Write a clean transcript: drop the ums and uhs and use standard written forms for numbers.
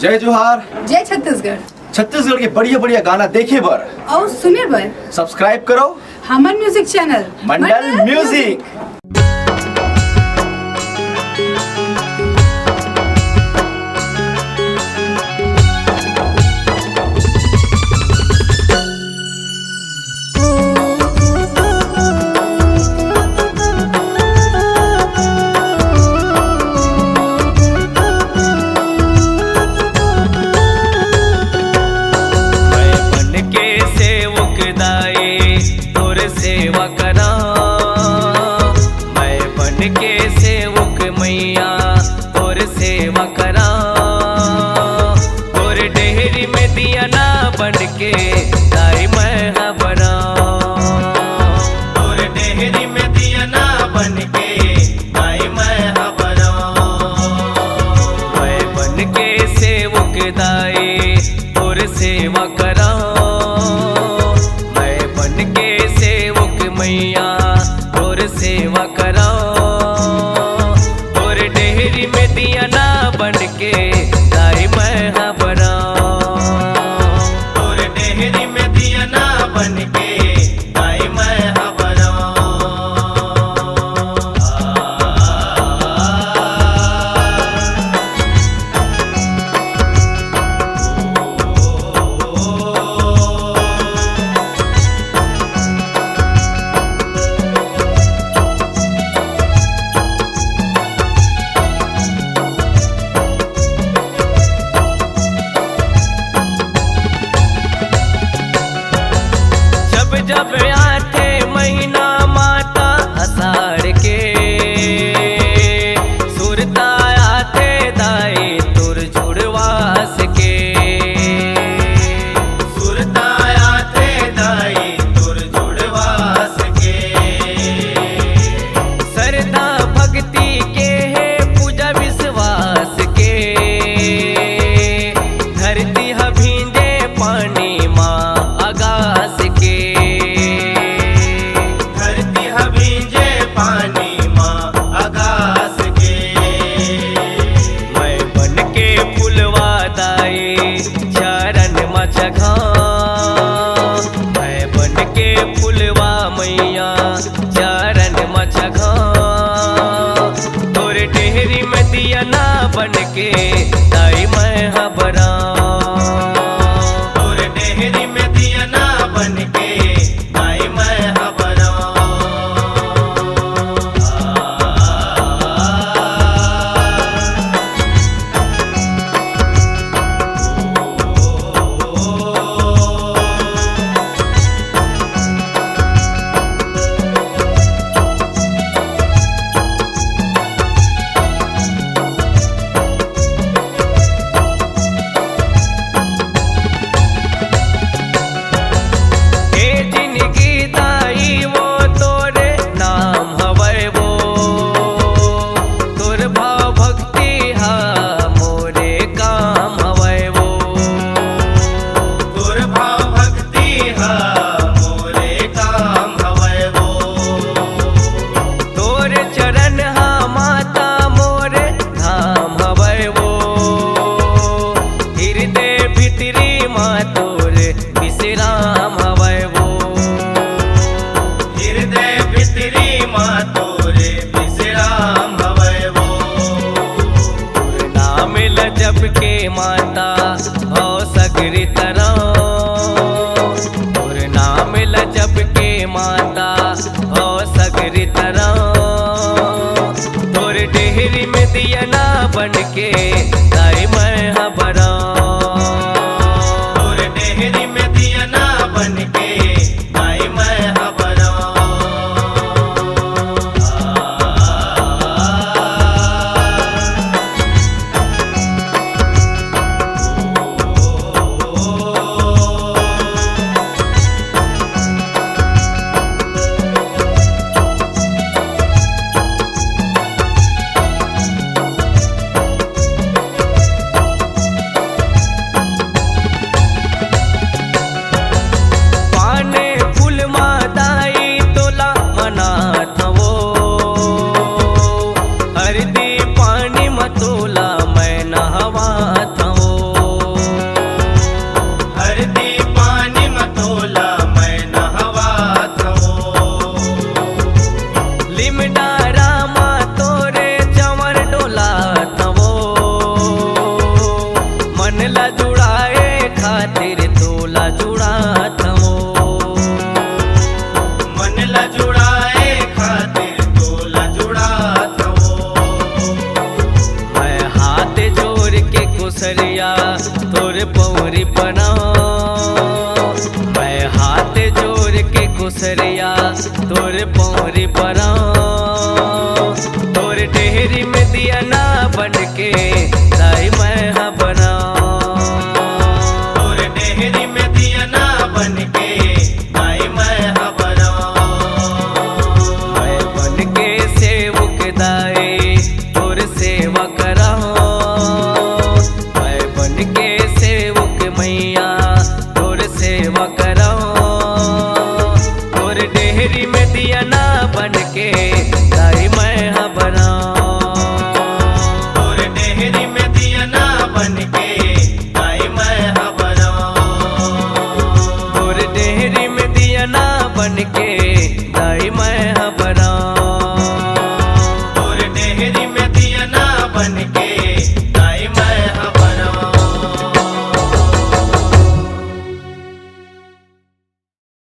जय जोहार। जय छत्तीसगढ़। छत्तीसगढ़ के बढ़िया बढ़िया गाना देखे बर और सुने बर सब्सक्राइब करो हमर म्यूजिक चैनल मंडल म्यूजिक। सेवा करा मैं बन के सेवक मैया तोर सेवा करा तोर डेहरी में दिया ना बन के दाई मैं बना तोर डेहरी में दिया ना बन के दाई मैं बना मैं बन के सेवक दाई तोर सेवा करा मैया तोर सेवा करा तोर डेहरी में दिया ना बन के दाई मैं बना तोर डेहरी में दिया ना बन के दाई मैं बना। जब आते महीना माता आषाढ़ के सुरता आते दाई तुर जुड़वास के सुरता आते दाई तुर जुड़वास के श्रद्धा भक्ति के है पूजा विश्वास के धरती भींजे पानी माँ आगास के पानी माँ आकाश के मैं बन के फुलवा दाई चरण मचखा मैं बन के फुलवा मैया चरण मचखा तोरे डेहरी में दिया ना बन के दाई मैं बना तोरे डेहरी में दिया ना बन के दाई मैं बना। जब के माता हो सगरी तरह और नाम लजब के माता हो सगरी तरह तोर डेहरी में दिया ना बन के दाई मैं बना तोर डेहरी में दिया ना बन के दाई मैं बना। कुसरिया तोर पौरी बनाओ। मैं हाथ जोड़ के कुसरिया तोर पौरी बनाओ। तोर डेहरी में दिया ना बन के दाई मैं हाँ बनाओ। तोर डेहरी में दिया ना बन के दाई मैं हाँ बनाओ। मैं बन के सेवक दाई तोर सेवा कराओ। मैं बन के सेवक मैया तोर सेवा कराओ। तोर डेहरी में दिया ना बन के दाई मैं हाँ बनाओ। तोर डेहरी में दिया ना बन के दाई मैं हाँ बनाओ। तोर डेहरी में दिया ना बन के दाई मैं हाँ बनाओ। तोर डेहरी में दिया ना बन के